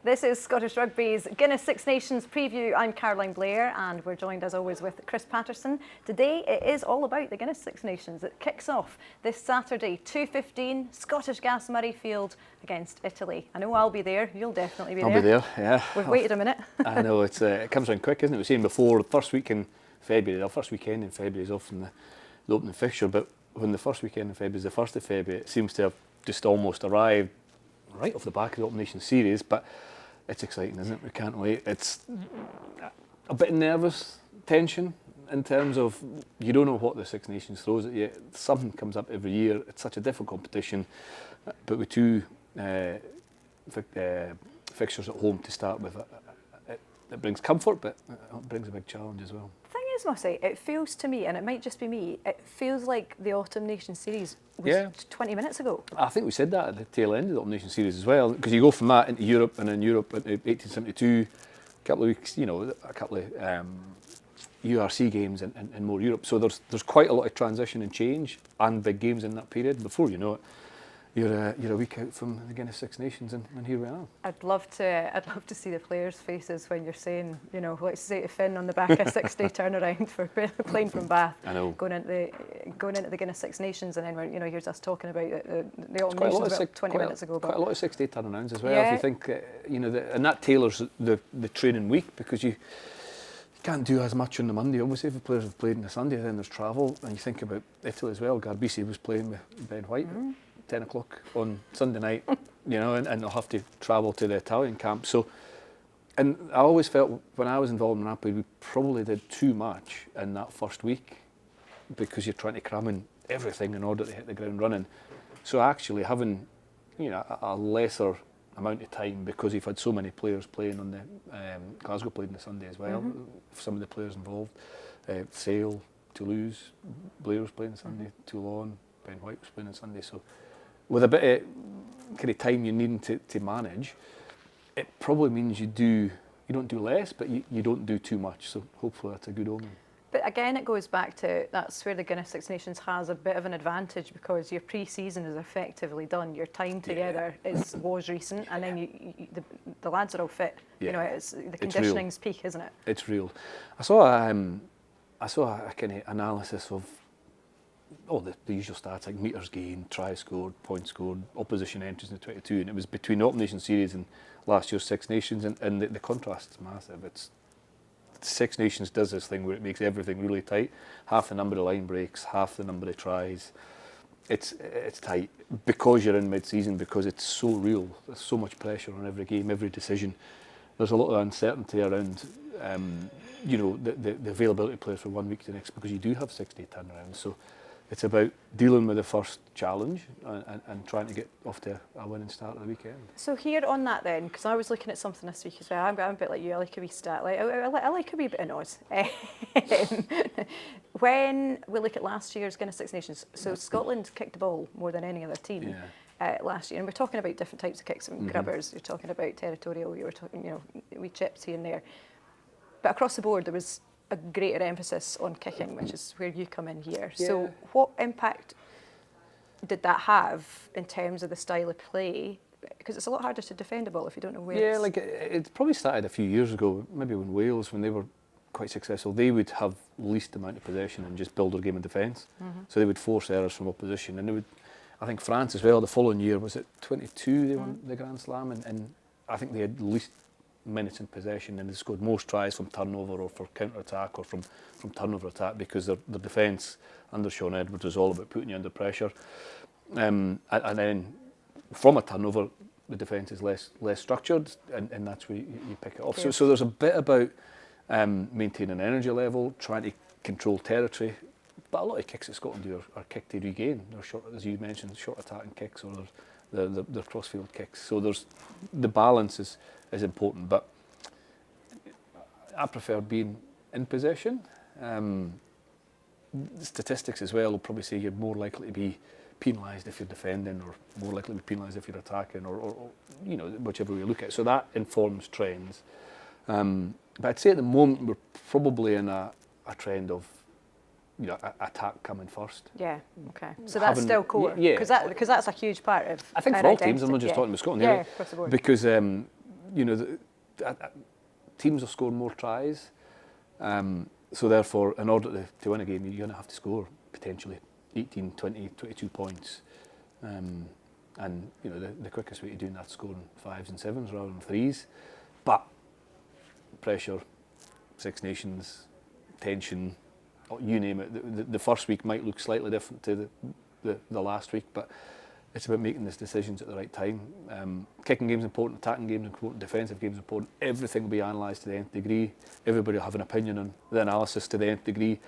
This is Scottish Rugby's Guinness Six Nations preview. I'm Caroline Blair and we're joined as always with Chris Paterson. Today it is all about the Guinness Six Nations. It kicks off this Saturday, 2:15, Scottish Gas Murrayfield against Italy. I know I'll be there, you'll definitely be there. I'll be there, yeah. We've waited a minute. I know, it comes around quick, isn't it? We were saying before, the first week in February, the first weekend in February is often the opening fixture, but when the first weekend in February is the 1st of February, it seems to have just almost arrived right off the back of the Open Nation series, but it's exciting, isn't it? We can't wait. It's a bit of nervous tension in terms of you don't know what the Six Nations throws at you. Something comes up every year. It's such a difficult competition, but with two fixtures at home to start with, it brings comfort, but it brings a big challenge as well. The thing is, Mossy, it feels to me, and it might just be me, it feels like the Autumn Nation series was 20 minutes ago. I think we said that at the tail end of the Autumn Nation series as well, because you go from that into Europe, and in Europe into 1872, a couple of weeks, a couple of URC games and more Europe. So there's quite a lot of transition and change and big games in that period. Before you know it, you're a week out from the Guinness Six Nations, and here we are. I'd love to see the players' faces when you're saying, let's say to Finn on the back of a 6-day turnaround for playing from Bath. I know. Going into the Guinness Six Nations, and then here's us talking about the Autumn Nations about 20 minutes ago. Quite a lot of 6-day turnarounds as well. Yeah. If you think, and that tailors the training week, because you can't do as much on the Monday. Obviously, if the players have played on the Sunday, then there's travel, and you think about Italy as well. Garbisi was playing with Ben White. 10 o'clock on Sunday night, and they'll have to travel to the Italian camp. So, and I always felt when I was involved in Napoli, we probably did too much in that first week because you're trying to cram in everything in order to hit the ground running. So actually having, a lesser amount of time, because you've had so many players playing on the Glasgow played on the Sunday as well. Some of the players involved, Sale, Toulouse, Blair was playing on Sunday, Toulon, Ben White was playing on Sunday. So, with a bit of kind of time you're needing to manage, it probably means you don't do less, but you don't do too much. So hopefully that's a good omen. But again, it goes back to that's where the Guinness Six Nations has a bit of an advantage, because your pre-season is effectively done. Your time together was recent, and then the lads are all fit. Yeah. The conditioning's peak, isn't it? It's real. I saw a kind of analysis of the usual stats like metres gained, tries scored, points scored, opposition entries in the 22, and it was between the Open Nation series and last year's Six Nations, and the contrast is massive. It's Six Nations does this thing where it makes everything really tight. Half the number of line breaks, half the number of tries. It's tight because you're in mid-season, because it's so real. There's so much pressure on every game, every decision. There's a lot of uncertainty around the availability of players from 1 week to the next, because you do have 6-day turnarounds. So it's about dealing with the first challenge and trying to get off to a winning start at the weekend. So here on that then, because I was looking at something this week as well, I'm a bit like you, I like a wee stat, I like a wee bit of noise. When we look at last year's Guinness Six Nations, so Scotland kicked the ball more than any other team last year, and we're talking about different types of kicks, grubbers, you're talking about territorial, you were talking, wee chips here and there. But across the board there was a greater emphasis on kicking, which is where you come in here. Yeah. So what impact did that have in terms of the style of play? Because it's a lot harder to defend a ball if you don't know where it's... Yeah, it probably started a few years ago, maybe when Wales, when they were quite successful, they would have least amount of possession and just build their game in defence. So they would force errors from opposition, and they would, I think France as well, the following year, was it 22 they won the Grand Slam, and I think they had least minutes in possession, and they scored most tries from turnover or for counter-attack or from turnover attack, because their defence under Sean Edwards was all about putting you under pressure. And then from a turnover, the defence is less structured, and that's where you pick it off. Yeah. So there's a bit about maintaining energy level, trying to control territory, but a lot of kicks that Scotland do are kick to regain. They're short, as you mentioned, short attacking kicks, or they're crossfield kicks. So there's the balance is important, but I prefer being in possession. Statistics as well will probably say you're more likely to be penalised if you're defending, or more likely to be penalised if you're attacking, or whichever way you look at it. So that informs trends. But I'd say at the moment we're probably in a trend of attack coming first. Yeah, okay. So that's still core. Yeah. Because that's a huge part of. I think for all teams, I'm not just talking about Scotland. Yeah, across the board. Because you know, teams are scoring more tries. So therefore, in order to win a game, you're going to have to score potentially 18, 20, 22 points. And you know, the quickest way to doing that is scoring 5s and 7s rather than 3s. But pressure, Six Nations, tension, you name it. The first week might look slightly different to the last week, but it's about making these decisions at the right time. Kicking games important, attacking games important, defensive games important. Everything will be analysed to the nth degree. Everybody will have an opinion on the analysis to the nth degree.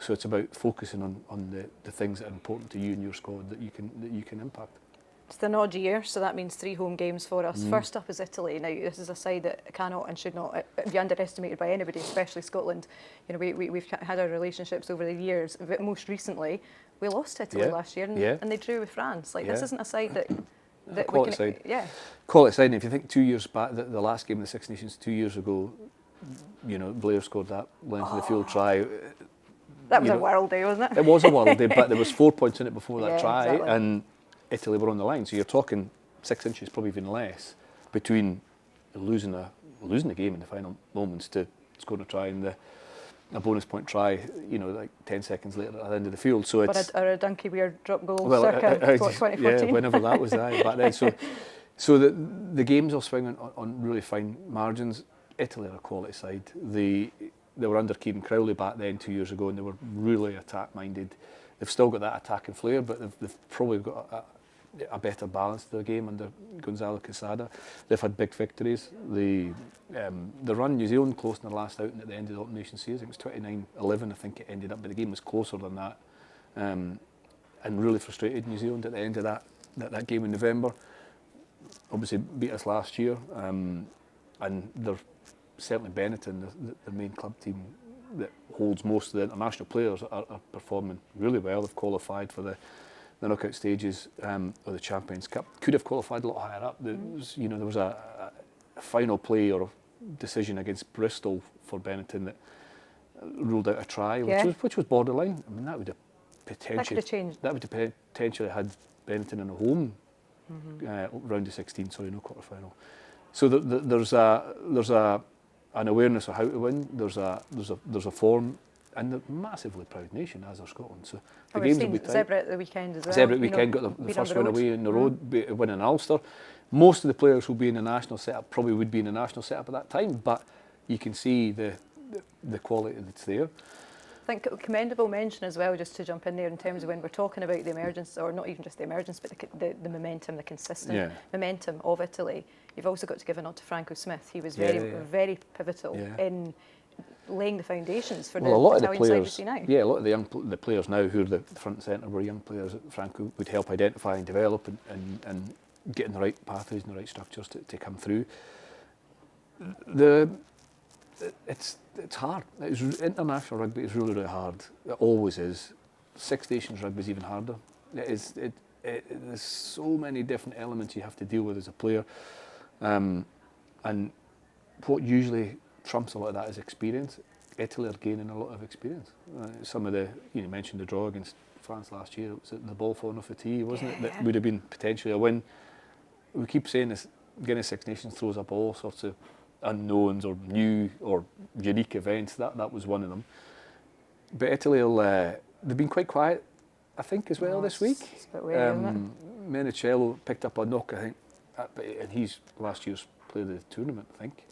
So it's about focusing on the things that are important to you and your squad that you can impact. It's an odd year, so that means 3 home games for us. First up is Italy. Now, this is a side that cannot and should not be underestimated by anybody, especially Scotland. You know, we've had our relationships over the years, but most recently, we lost Italy last year, and they drew with France. Like, this isn't a side that quality we can... side. Yeah. Quality side, and if you think 2 years back, the last game of the Six Nations 2 years ago, you know, Blair scored that length of the field try. That was a worldie, wasn't it? It was a worldie, but there was 4 points in it before that try, exactly. and Italy were on the line. So you're talking 6 inches, probably even less, between losing the game in the final moments to scoring a try and a bonus point try, you know, like 10 seconds later at the end of the field. So it's or a donkey weird drop goal circa 2014. Yeah, whenever that was back then. So the games will swing on really fine margins. Italy are a quality side. They were under Kieran Crowley back then 2 years ago, and they were really attack-minded. They've still got that attacking flair, but they've probably got a better balance to their game under Gonzalo Quesada. They've had big victories. The run, New Zealand close in their last outing at the end of the Autumn Nation series. I think it was 29-11, I think it ended up, but the game was closer than that. And really frustrated New Zealand at the end of that game in November. Obviously beat us last year, and they're certainly Benetton, the main club team that holds most of the international players, are performing really well. They've qualified for the knockout stages of the Champions Cup. Could have qualified a lot higher up. There was a final play or decision against Bristol for Benetton that ruled out a try, which was borderline. I mean, that would have potentially had Benetton in a home round of 16. Sorry, no quarter final. So there's an awareness of how to win. There's a form, and they're a massively proud nation, as are Scotland. So the games will be tight. Zebra at the weekend as well. Zebra at the weekend got the first win away on the road, winning Ulster. Most of the players who'll be in the national setup probably would be in the national setup at that time, but you can see the quality that's there. I think commendable mention as well, just to jump in there, in terms of when we're talking about the emergence, or not even just the emergence, but the momentum, the consistent momentum of Italy. You've also got to give a nod to Franco Smith. He was very pivotal in laying the foundations for the Italian side we see now. Yeah, a lot of the players now who are the front and centre were young players that Franco would help identify and develop and get in the right pathways and the right structures to come through. It's hard. International rugby is really, really hard. It always is. Six Nations rugby is even harder. There's so many different elements you have to deal with as a player. And what usually trumps a lot of that is experience. Italy are gaining a lot of experience. Some of you mentioned the draw against France last year. It was the ball falling off the tee, wasn't it? That would have been potentially a win. We keep saying this, Guinness Six Nations throws up all sorts of unknowns or new or unique events. That was one of them. But Italy, they've been quite quiet, I think, as well this week. It's a bit weird, isn't it? Menicello picked up a knock, I think, and he's last year's player of the tournament, I think.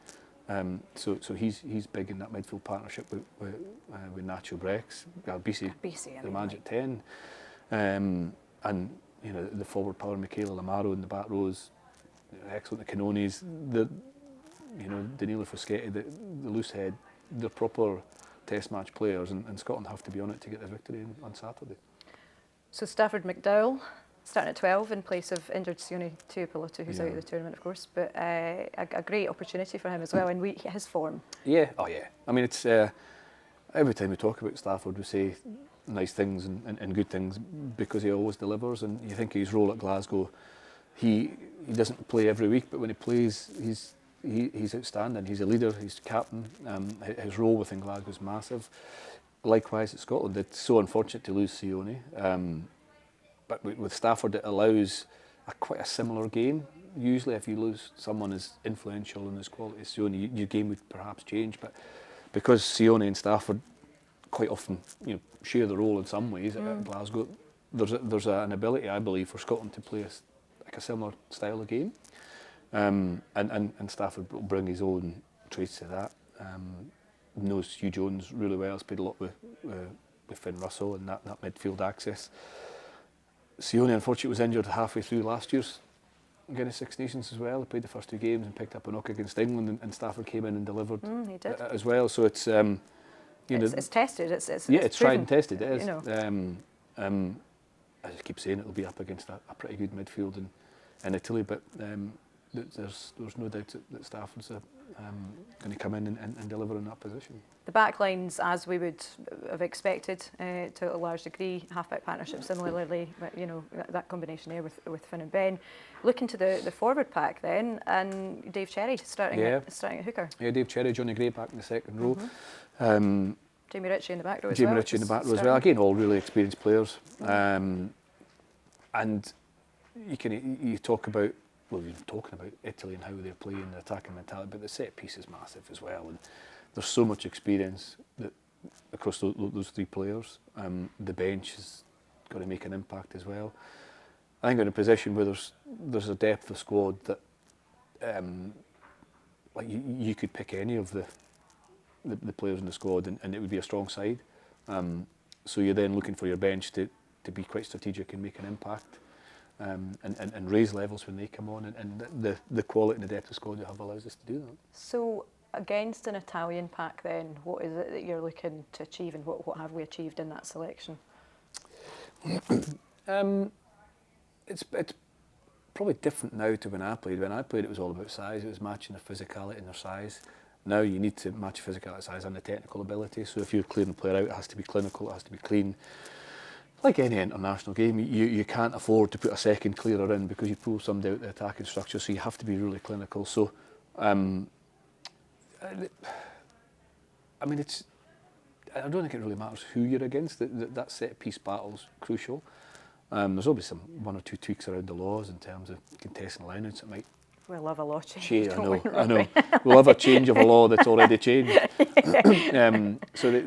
So he's big in that midfield partnership with Nacho Brex, Galbisi, the man at 10, and the forward power, Michele Lamaro in the back rows, excellent. The Canones, Danilo Foschetti, the loose head, they're proper Test match players, and Scotland have to be on it to get the victory on Saturday. So Stafford McDowell starting at 12 in place of injured Sione Tuipulotu, who's out of the tournament, of course, but a great opportunity for him as well, and his form. Yeah, I mean, it's every time we talk about Stafford, we say nice things and good things because he always delivers. And you think his role at Glasgow, he doesn't play every week, but when he plays, he's outstanding. He's a leader. He's captain. His role within Glasgow is massive. Likewise at Scotland, it's so unfortunate to lose Sione. But with Stafford, it allows quite a similar game. usually if you lose someone as influential and as quality as Sione, your game would perhaps change. But because Sione and Stafford quite often, share the role in some ways at Glasgow, there's an ability, I believe, for Scotland to play a similar style of game, and Stafford will bring his own traits to that. Knows Hugh Jones really well. Has played a lot with Finn Russell and that midfield access. Sione, unfortunately, was injured halfway through last year's Guinness Six Nations as well. He played the first 2 games and picked up a knock against England, and Stafford came in and delivered He did. As well. So it's it's tested. It's tried and tested. It is. I just keep saying it'll be up against a pretty good midfield in Italy, but there's no doubt that Stafford's going to come in and deliver in that position. The back lines, as we would have expected to a large degree, half-back partnership similarly, but that combination there with Finn and Ben. Looking to the forward pack then, and Dave Cherry starting at hooker. Yeah, Dave Cherry, Johnny Gray back in the second row. Jamie Ritchie in the back row Ritchie in the back row as well. Again, all really experienced players. And you talk about, we've been talking about Italy and how they're playing, the attacking mentality, but the set piece is massive as well. And there's so much experience across those 3 players. The bench has got to make an impact as well. I think we're in a position where there's a depth of squad that like you could pick any of the players in the squad and it would be a strong side. So you're then looking for your bench to be quite strategic and make an impact, and raise levels when they come on, and the quality and the depth of squad you have allows us to do that. So against an Italian pack then, what is it that you're looking to achieve, and what have we achieved in that selection? It's probably different now to when I played. When I played, it was all about size. It was matching their physicality and their size. Now you need to match physicality, size and the technical ability. So if you're clearing a player out, it has to be clinical, it has to be clean. Like any international game, you can't afford to put a second clearer in because you pull somebody out the attacking structure, so you have to be really clinical. So, I mean, I don't think it really matters who you're against. That set-piece battle's crucial. There's obviously 1 or 2 tweaks around the laws in terms of contesting lineouts that might. We'll have a law change. I know. We'll have a change of a law that's already changed. So,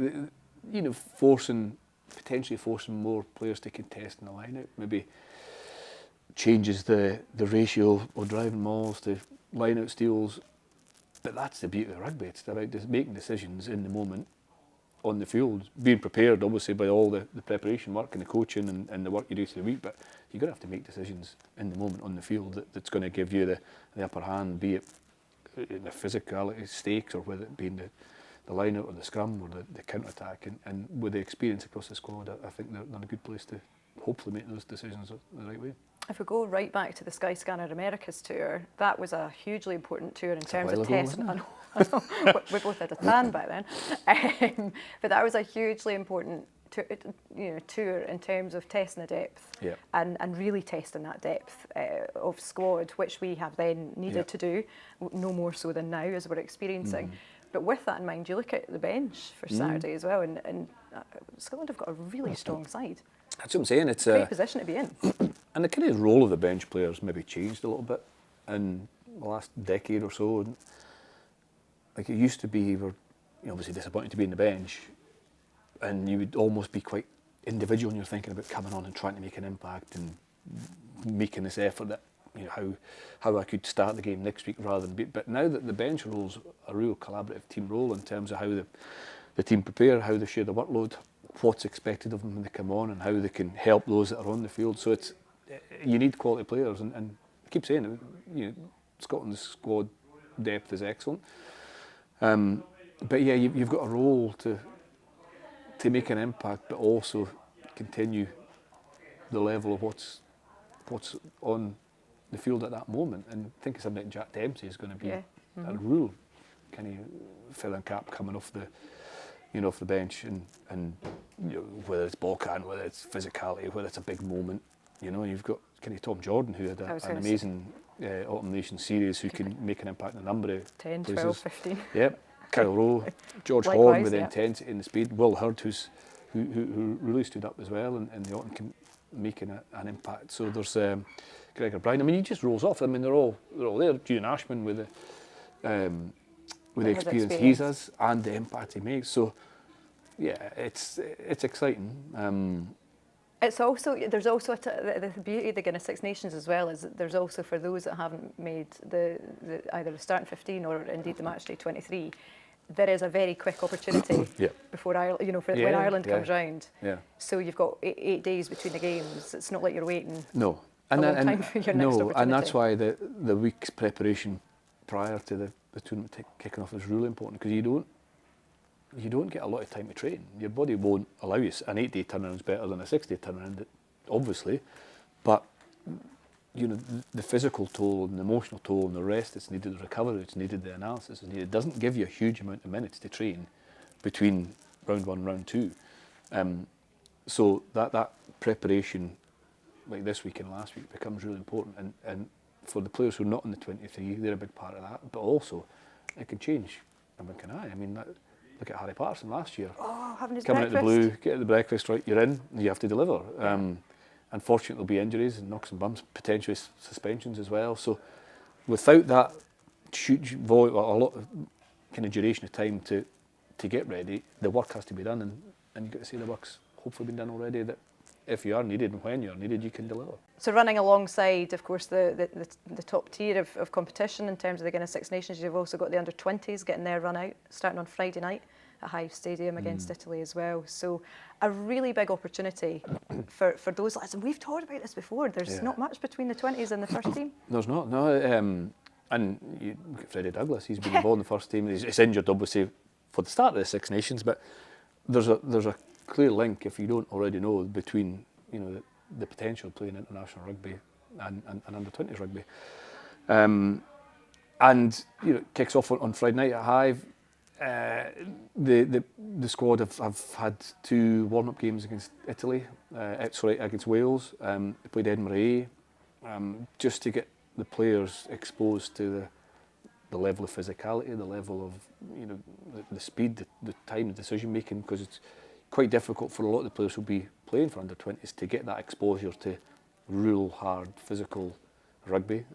potentially forcing more players to contest in the lineout, maybe changes the ratio of driving mauls to lineout steals. But that's the beauty of rugby. It's about just making decisions in the moment on the field, being prepared obviously by all the preparation work and the coaching and the work you do through the week, but you're going to have to make decisions in the moment on the field that's going to give you the upper hand, be it in the physicality stakes or whether it be in the line-out or the scrum or the counter-attack. And with the experience across the squad, I think they're in a good place to hopefully make those decisions the right way. If we go right back to the Skyscanner Americas tour, that was a hugely important tour in terms of testing. I know. We both had a tan by then, but that was a hugely important tour in terms of testing the depth and really testing that depth of squad, which we have then needed to do, no more so than now as we're experiencing. But with that in mind, you look at the bench for Saturday as well, and Scotland have got a really strong side. That's what I'm saying. It's a great position to be in. And the kind of role of the bench players maybe changed a little bit in the last decade or so. Like it used to be, you were obviously disappointed to be in the bench, and you would almost be quite individual when you're thinking about coming on and trying to make an impact and making this effort that how I could start the game next week rather than but now that the bench role's a real collaborative team role in terms of how the team prepare, how they share the workload, what's expected of them when they come on, and how they can help those that are on the field. So you need quality players, and I keep saying it, Scotland's squad depth is excellent. But yeah, you've got a role to make an impact, but also continue the level of what's on the field at that moment. And I think something like Jack Dempsey is going to be a real kind of feather and cap coming off the bench, and whether it's ball carrying, whether it's physicality, whether it's a big moment. You've got kind of Tom Jordan, who had an amazing Autumn Nation series, who can make an impact in a number of 10, places. 12, 15. Yep. Kyle Rowe, George Horn with the intensity and the speed, Will Hurd, who really stood up as well, and the Autumn can making an impact. So there's Gregor Bryan. I mean, he just rolls off. I mean, they're all there. Julian Ashman with the experience he has and the impact he makes. So, yeah, it's exciting. It's also, there's also the beauty of the Guinness Six Nations as well is that there's also, for those that haven't made either the starting 15 or indeed the matchday 23, there is a very quick opportunity before Ireland, when Ireland comes round. Yeah. So you've got 8 days between the games. It's not like you're waiting. No. A long time for your next opportunity. And that's why the week's preparation prior to the tournament kicking off is really important, because you don't get a lot of time to train. Your body won't allow you. An 8-day turnaround is better than a 6-day turnaround, obviously, but the physical toll and the emotional toll and the rest that's needed, the recovery that's needed, the analysis that's needed, it doesn't give you a huge amount of minutes to train between round 1 and round 2. So that preparation, like this week and last week, becomes really important. And for the players who are not in the 23, they're a big part of that. But also, it can change. I mean, look at Harry Paterson last year. Oh, having his coming breakfast. Out the blue, get the breakfast right, you're in, you have to deliver. Unfortunately, there'll be injuries and knocks and bumps, potentially suspensions as well. So, without that huge void, a lot of kind of duration of time to get ready, the work has to be done, and you get to see the work's hopefully been done already. That if you are needed and when you are needed, you can deliver. So running alongside, of course, the top tier of competition in terms of the Guinness Six Nations, you've also got the under-20s getting their run out, starting on Friday night at Hive Stadium against Italy as well. So a really big opportunity for those lads. And we've talked about this before. There's not much between the 20s and the first team. There's not, no. And you look at Freddie Douglas, he's been involved in the first team. He's injured, obviously, for the start of the Six Nations, but there's a clear link, if you don't already know, between the potential of playing international rugby and under-20s rugby. And it kicks off on Friday night at Hive. The squad have had 2 warm-up games against Italy, against Wales. They played Edinburgh just to get the players exposed to the level of physicality, the level of the speed, the time, the decision making, because it's quite difficult for a lot of the players who'll be playing for under-20s to get that exposure to real hard physical rugby,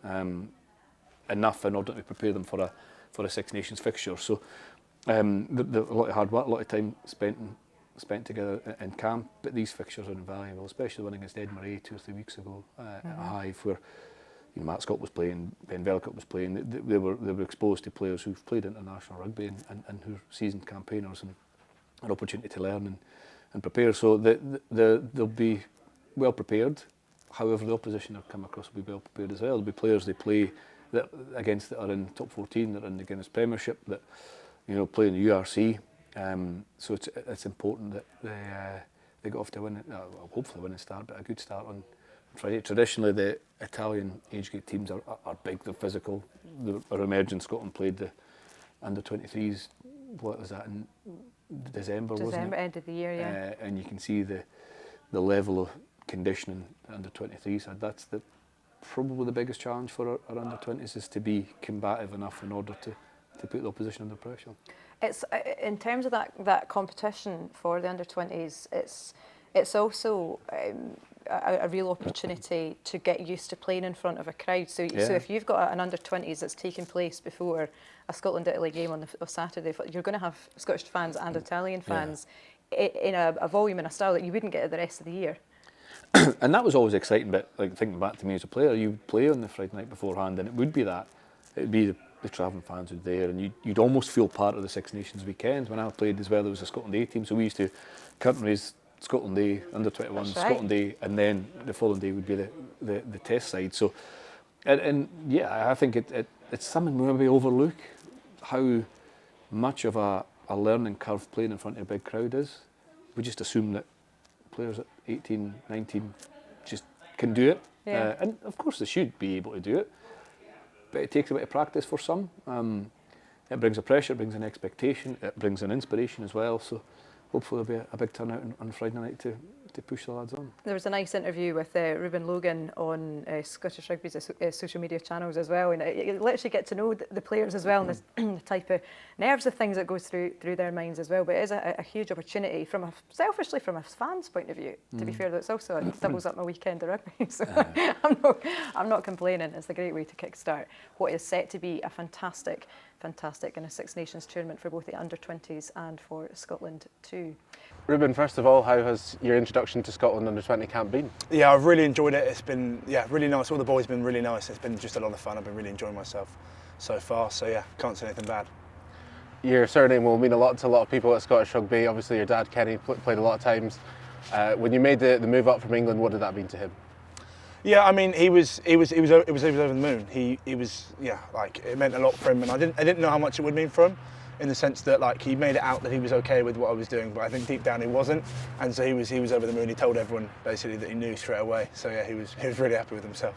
enough in order to prepare them for a Six Nations fixture. So a lot of hard work, a lot of time spent together in camp, but these fixtures are invaluable, especially one against Edinburgh 2 or 3 weeks ago at Hive, where Matt Scott was playing, Ben Vellicott was playing. They were exposed to players who've played international rugby and who are seasoned campaigners, and an opportunity to learn and prepare. So they'll be well prepared. However, the opposition they'll come across will be well prepared as well. There'll be players they play against that are in top 14, that are in the Guinness Premiership, that play in the URC. So it's important that they got off to hopefully a winning start, but a good start on Friday. Traditionally, the Italian age group teams are big, they're physical. Our emerging Scotland played the under-23s. What was that, in December, wasn't it? End of the year, yeah. And you can see the level of conditioning under-23s had. That's probably the biggest challenge for our under-20s, is to be combative enough in order to put the opposition under pressure. It's in terms of that competition for the under-20s, it's also a real opportunity to get used to playing in front of a crowd. So if you've got an under-20s that's taking place before a Scotland-Italy game on Saturday, you're going to have Scottish fans and Italian fans in a volume and a style that you wouldn't get at the rest of the year. And that was always exciting, but like thinking back to me as a player, you would play on the Friday night beforehand, and it would be the travelling fans who were there, and you'd almost feel part of the Six Nations weekend. When I played as well, there was a Scotland A team, so we used to curtain raise Scotland A, under-21, Scotland A, and then the following day would be the test side. So, and I think it's something we maybe overlook, how much of a learning curve playing in front of a big crowd is. We just assume that players at 18, 19 just can do it, and of course they should be able to do it, but it takes a bit of practice for some. It brings a pressure, it brings an expectation, it brings an inspiration as well. So hopefully there'll be a big turnout on Friday night to to push the lads on. There was a nice interview with Ruben Logan on Scottish Rugby's social media channels as well, and you literally get to know the players as well, and the type of nerves of things that goes through their minds as well. But it is a huge opportunity selfishly from a fan's point of view. To be fair, that's also it doubles up my weekend of rugby. So I'm not complaining. It's a great way to kickstart what is set to be a fantastic Guinness Six Nations tournament for both the under-20s and for Scotland too. Ruben, first of all, how has your introduction to Scotland under-20 camp been? Yeah, I've really enjoyed it. It's been really nice. All the boys have been really nice. It's been just a lot of fun. I've been really enjoying myself so far. So yeah, can't say anything bad. Your surname will mean a lot to a lot of people at Scottish Rugby. Obviously, your dad Kenny played a lot of times. When you made the move up from England, what did that mean to him? Yeah, I mean, he was over the moon. He was like it meant a lot for him, and I didn't know how much it would mean for him, in the sense that like he made it out that he was okay with what I was doing, but I think deep down he wasn't, and so he was over the moon. He told everyone basically that he knew straight away. So yeah, he was really happy with himself.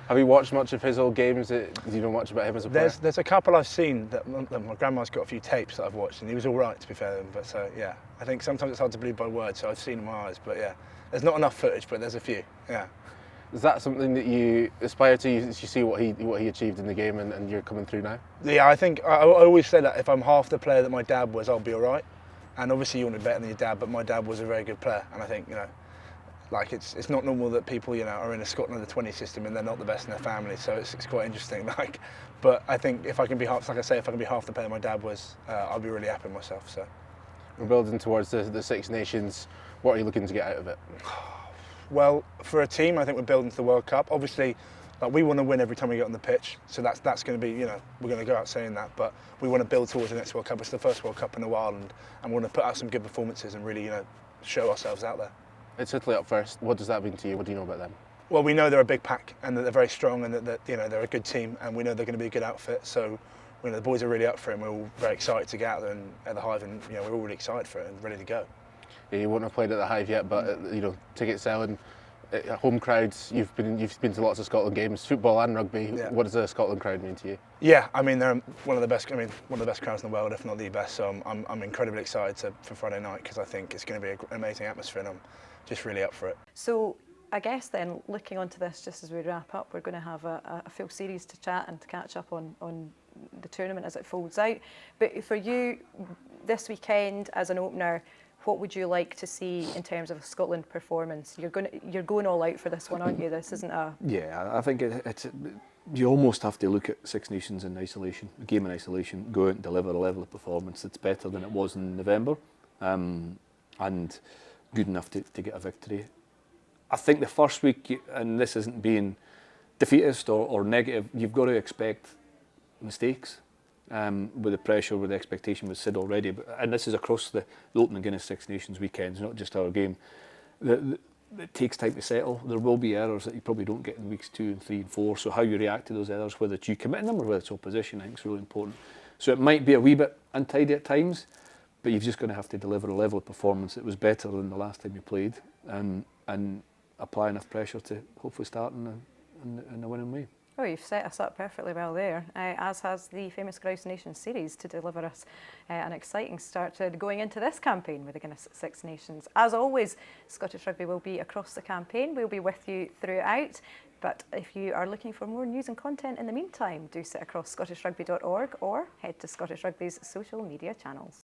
Have you watched much of his old games? Do you know much about him as a player? There's a couple I've seen that my grandma's got a few tapes that I've watched, and he was all right, to be fair to him. But so yeah, I think sometimes it's hard to believe by words, so I've seen in my eyes. But yeah, there's not enough footage, but there's a few. Yeah. Is that something that you aspire to? You see what he achieved in the game, and you're coming through now? Yeah, I think I always say that if I'm half the player that my dad was, I'll be all right. And obviously you want to be better than your dad, but my dad was a very good player, and I think like it's not normal that people are in a Scotland under-20 system and they're not the best in their family. So it's quite interesting. Like, but I think if I can be half the player my dad was, I'll be really happy with myself. So we're building towards the Six Nations. What are you looking to get out of it? Well, for a team, I think we're building to the World Cup. Obviously, like, we want to win every time we get on the pitch, so that's going to be, we're going to go out saying that. But we want to build towards the next World Cup. It's the first World Cup in a while, and we want to put out some good performances and really, show ourselves out there. It's Italy up first. What does that mean to you? What do you know about them? Well, we know they're a big pack and that they're very strong, and that they're a good team, and we know they're going to be a good outfit. So, the boys are really up for it, and we're all very excited to get out there and at the Hive, and we're all really excited for it and ready to go. Yeah, you won't have played at the Hive yet, but ticket selling, home crowds. You've been to lots of Scotland games, football and rugby. Yeah. What does a Scotland crowd mean to you? Yeah, I mean they're one of the best. One of the best crowds in the world, if not the best. So I'm incredibly excited for Friday night, because I think it's going to be an amazing atmosphere, and I'm just really up for it. So I guess then, looking onto this just as we wrap up, we're going to have a full series to chat and to catch up on the tournament as it folds out. But for you, this weekend as an opener, what would you like to see in terms of a Scotland performance? You're going all out for this one, aren't you? This isn't a... Yeah, I think it's you almost have to look at Six Nations in isolation, a game in isolation, go out and deliver a level of performance that's better than it was in November, and good enough to get a victory. I think the first week, and this isn't being defeatist or negative, you've got to expect mistakes. With the pressure, with the expectation was said already, and this is across the opening Guinness Six Nations weekends, not just our game. It takes time to settle. There will be errors that you probably don't get in weeks 2 and 3 and 4. So how you react to those errors, whether it's you committing them or whether it's opposition, I think is really important. So it might be a wee bit untidy at times, but you've just got to have to deliver a level of performance that was better than the last time you played, and apply enough pressure to hopefully start in a winning way. Oh, you've set us up perfectly well there, as has the famous Grouse Nation series to deliver us an exciting start to going into this campaign with the Guinness Six Nations. As always, Scottish Rugby will be across the campaign. We'll be with you throughout. But if you are looking for more news and content in the meantime, do sit across scottishrugby.org or head to Scottish Rugby's social media channels.